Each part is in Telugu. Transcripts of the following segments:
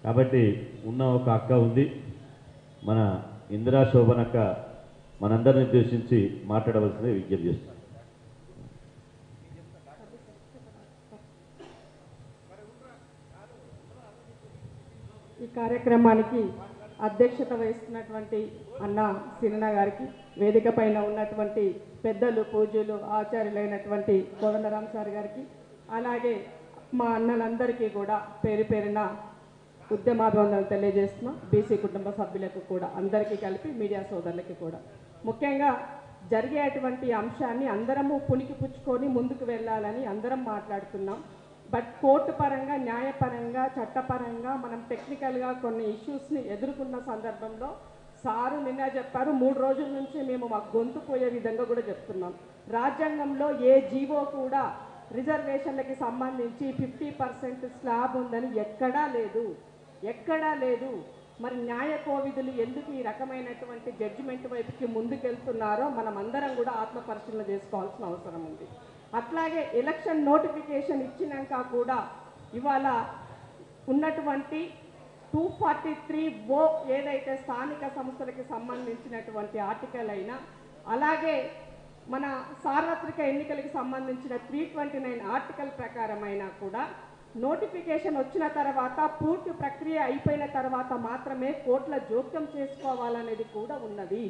కాబట్టి ఉన్న ఒక అక్క ఉంది, మన ఇందిరా శోభనక్క, మనందరిని ఉద్దేశించి మాట్లాడవలసిందే విజ్ఞప్తి చేస్తాను. ఈ కార్యక్రమానికి అధ్యక్షత వహిస్తున్నటువంటి అన్న సినన్న గారికి, వేదిక పైన ఉన్నటువంటి పెద్దలు, పూజ్యులు, ఆచార్యులైనటువంటి కోదండరాం సార్ గారికి, అలాగే మా అన్నలందరికీ కూడా పేరు పేరున ఉద్యమాభివందనలు తెలియజేస్తున్నాం. బీసీ కుటుంబ సభ్యులకు కూడా, అందరికీ కలిపి మీడియా సోదరులకి కూడా. ముఖ్యంగా జరిగేటువంటి అంశాన్ని అందరము పుణికి పుచ్చుకొని ముందుకు వెళ్ళాలని అందరం మాట్లాడుతున్నాం. బట్ కోర్టు పరంగా, న్యాయపరంగా, చట్టపరంగా మనం టెక్నికల్గా కొన్ని ఇష్యూస్ని ఎదుర్కొన్న సందర్భంలో సారు నిన్న చెప్పారు, 3 రోజుల నుంచి మేము మా గొంతు పోయే విధంగా కూడా చెప్తున్నాం. రాజ్యాంగంలో ఏ జీవో కూడా రిజర్వేషన్లకి సంబంధించి 50% స్లాబ్ ఉందని ఎక్కడా లేదు. మరి న్యాయ కోవిధులు ఎందుకు ఈ రకమైనటువంటి జడ్జిమెంట్ వైపుకి ముందుకెళ్తున్నారో మనం అందరం కూడా ఆత్మపరిశీలన చేసుకోవాల్సిన అవసరం ఉంది. అట్లాగే ఎలక్షన్ నోటిఫికేషన్ ఇచ్చినాక కూడా ఇవాళ ఉన్నటువంటి 243 ఏదైతే స్థానిక సంస్థలకి సంబంధించినటువంటి ఆర్టికల్ అయినా, అలాగే మన సార్వత్రిక ఎన్నికలకు సంబంధించిన 329 ఆర్టికల్ ప్రకారం అయినా కూడా నోటిఫికేషన్ వచ్చిన తర్వాత, పూర్తి ప్రక్రియ అయిపోయిన తర్వాత మాత్రమే కోర్టుల జోక్యం చేసుకోవాలనేది కూడా ఉన్నది.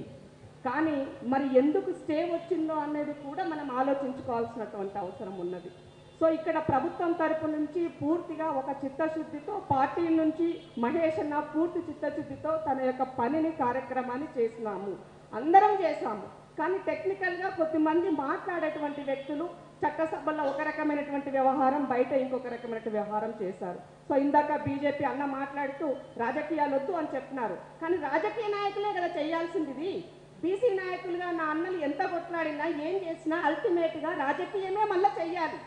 కానీ మరి ఎందుకు స్టే వచ్చిందో అనేది కూడా మనం ఆలోచించుకోవాల్సినటువంటి అవసరం ఉన్నది. సో ఇక్కడ ప్రభుత్వం తరపు నుంచి పూర్తిగా ఒక చిత్తశుద్ధితో, పార్టీ నుంచి మహేష్ అన్న పూర్తి చిత్తశుద్ధితో తన యొక్క పనిని, కార్యక్రమాన్ని చేసినాము, అందరం చేశాము. కానీ టెక్నికల్గా కొద్దిమంది మాట్లాడేటువంటి వ్యక్తులు చట్టసభల్లో ఒక రకమైనటువంటి వ్యవహారం, బయట ఇంకొక రకమైన వ్యవహారం చేశారు. సో ఇందాక బీజేపీ అన్న మాట్లాడుతూ రాజకీయాలు వద్దు అని చెప్తున్నారు. కానీ రాజకీయ నాయకులే కదా చేయాల్సింది. బీసీ నాయకులుగా నా అన్నలు ఎంత కొట్లాడినా, ఏం చేసినా అల్టిమేట్గా రాజకీయమే మళ్ళీ చెయ్యాలి.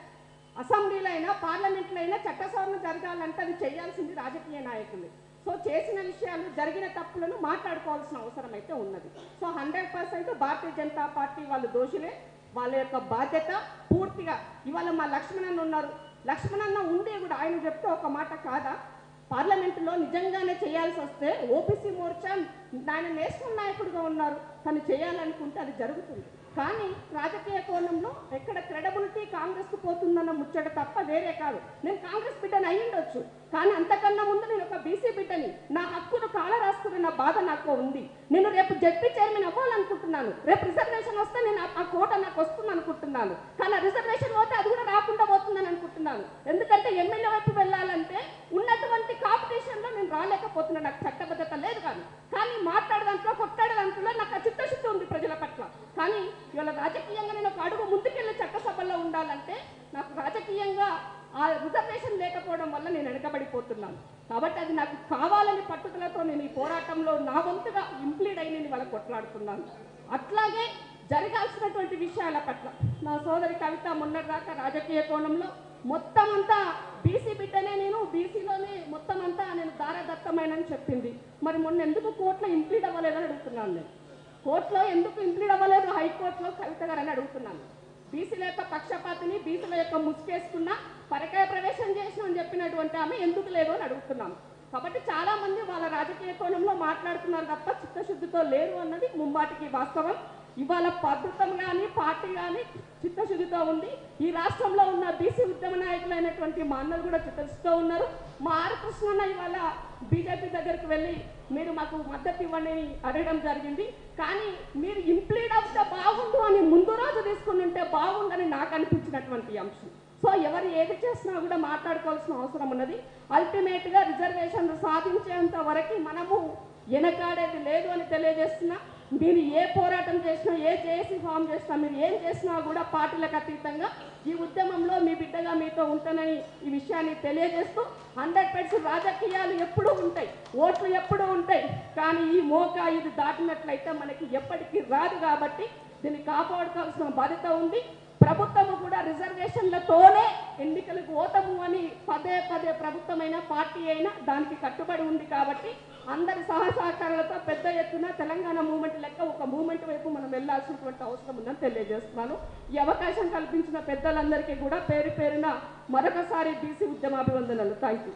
అసెంబ్లీలో అయినా, పార్లమెంట్లో అయినా చట్టసభలు జరగాలంటే అది చేయాల్సింది రాజకీయ నాయకులు. సో చేసిన విషయాలు, జరిగిన తప్పులను మాట్లాడుకోవాల్సిన అవసరం అయితే ఉన్నది. సో 100% భారతీయ జనతా పార్టీ వాళ్ళు దోషులే. వాళ్ళ యొక్క బాధ్యత పూర్తిగా. ఇవాళ మా లక్ష్మణన్న ఉన్నారు, లక్ష్మణన్న ఉండే కూడా ఆయన చెప్తే ఒక మాట కాదా, పార్లమెంటులో నిజంగానే చేయాల్సి వస్తే ఓబీసీ మోర్చా ఆయన నేషనల్ నాయకుడిగా ఉన్నారు, తను చేయాలనుకుంటే అది జరుగుతుంది. కానీ రాజకీయ కోణంలో ఎక్కడ క్రెడిబిలిటీ కాంగ్రెస్కు పోతుందన్న ముచ్చట తప్ప వేరే కాదు. నేను కాంగ్రెస్ బిడ్డని అయ్యుండొచ్చు, కానీ అంతకన్నా ముందు నేను ఒక బీసీ బిడ్డని. నా హక్కును కాల రాసుకునే నా బాధ నాకు ఉంది. నేను రేపు జడ్పీ చైర్మన్ అవ్వాలనుకుంటున్నాను. రేపు రిజర్వేషన్ వస్తే నేను ఆ కోట నాకు వస్తుంది అనుకుంటున్నాను. కానీ ఆ రిజర్వేషన్ పోతే అది కూడా రాకుండా పోతుందని అనుకుంటున్నాను. ఎందుకంటే ఎమ్మెల్యే వైపు వెళ్ళాలంటే ఉన్నటువంటి కాంపిటీషన్లో నేను రాలేకపోతున్నాను. నాకు చట్టబద్ధత లేదు. కానీ మాట్లాడే దాంట్లో, కొట్లాడే దాంట్లో నాకు చిత్తశుద్ధి ఉంది ప్రజల పట్ల. కానీ ఇవాళ రాజకీయంగా నేను ఒక అడుగు ముందుకెళ్ళి చట్టసభల్లో ఉండాలంటే నాకు రాజకీయంగా ఆ రిజర్వేషన్ లేకపోవడం వల్ల నేను వెనకబడిపోతున్నాను. కాబట్టి అది నాకు కావాలని పట్టుదలతో నేను ఈ పోరాటంలో నా వంతుగా ఇంప్లీడ్ అయి నేను వాళ్ళ కొట్లాడుతున్నాను. అట్లాగే జరగాల్సినటువంటి విషయాల పట్ల నా సోదరి కవిత మొన్నటిదాకా రాజకీయ కోణంలో మొత్తం అంతా బీసీ బిడ్డనే, నేను బీసీలోనే మొత్తం అంతా నేను దారదత్తమైనని చెప్పింది. మరి మొన్న ఎందుకు కోర్టులో ఇంప్లీడ్ అవ్వలేదని అడుగుతున్నాను. నేను కోర్టులో ఎందుకు ఇంప్లీడ్ అవ్వలేదు, హైకోర్టులో కవిత గారు అని అడుగుతున్నాను. బీసీల యొక్క పక్షపాతిని, బీసీల యొక్క ముసుకేసుకున్న, పరకాయ ప్రవేశం చేసిన అని చెప్పినటువంటి ఆమె ఎందుకు లేదు అని అడుగుతున్నాను. కాబట్టి చాలామంది వాళ్ళ రాజకీయ కోణంలో మాట్లాడుతున్నారు తప్ప చిత్తశుద్ధితో లేరు అన్నది ముమ్మాటికి వాస్తవం. ఇవాళ ప్రభుత్వం కానీ, పార్టీ కానీ చిత్తశుద్ధితో ఉంది. ఈ రాష్ట్రంలో ఉన్న బీసీ ఉద్యమ నాయకులైనటువంటి మా అన్నలు కూడా చిత్తశుద్ధితో ఉన్నారు. మా ఆర్ కృష్ణన్న ఇవాళ బీజేపీ దగ్గరికి వెళ్ళి మీరు మాకు మద్దతు ఇవ్వండి అని అడగడం జరిగింది. కానీ మీరు ఇంప్లీడ్ అవుతే బాగుండు అని ముందు రోజు తీసుకుని ఉంటే బాగుండని నాకు అనిపించినటువంటి అంశం. సో ఎవరు ఏది చేసినా కూడా మాట్లాడుకోవాల్సిన అవసరం ఉన్నది. అల్టిమేట్గా రిజర్వేషన్లు సాధించేంత వరకు మనము వెనకాడేది లేదు అని తెలియజేస్తున్నా. మీరు ఏ పోరాటం చేసినా, ఏ జేఏసీ ఫామ్ చేసినా, మీరు ఏం చేసినా కూడా పార్టీలకు అతీతంగా ఈ ఉద్యమంలో మీ బిడ్డగా మీతో ఉంటానని ఈ విషయాన్ని తెలియజేస్తూ 100% రాజకీయాలు ఎప్పుడూ ఉంటాయి, ఓట్లు ఎప్పుడూ ఉంటాయి. కానీ ఈ మోకా ఇది దాటినట్లయితే మనకి ఎప్పటికీ రాదు. కాబట్టి దీన్ని కాపాడుకోవాల్సిన బాధ్యత ఉంది. ప్రభుత్వము కూడా రిజర్వేషన్లతోనే ఎన్నికలకు పోతాము అని పదే పదే ప్రభుత్వమైన, పార్టీ అయినా దానికి కట్టుబడి ఉంది. కాబట్టి అందరి సహకారాలతో పెద్ద ఎత్తున తెలంగాణ మూవ్మెంట్ లెక్క ఒక మూవ్మెంట్ వైపు మనం వెళ్లాల్సినటువంటి అవసరం ఉందని తెలియజేస్తున్నాను. ఈ అవకాశం కల్పించిన పెద్దలందరికీ కూడా పేరు పేరున మరొకసారి బీసీ ఉద్యమాభివందనలు. Thank you.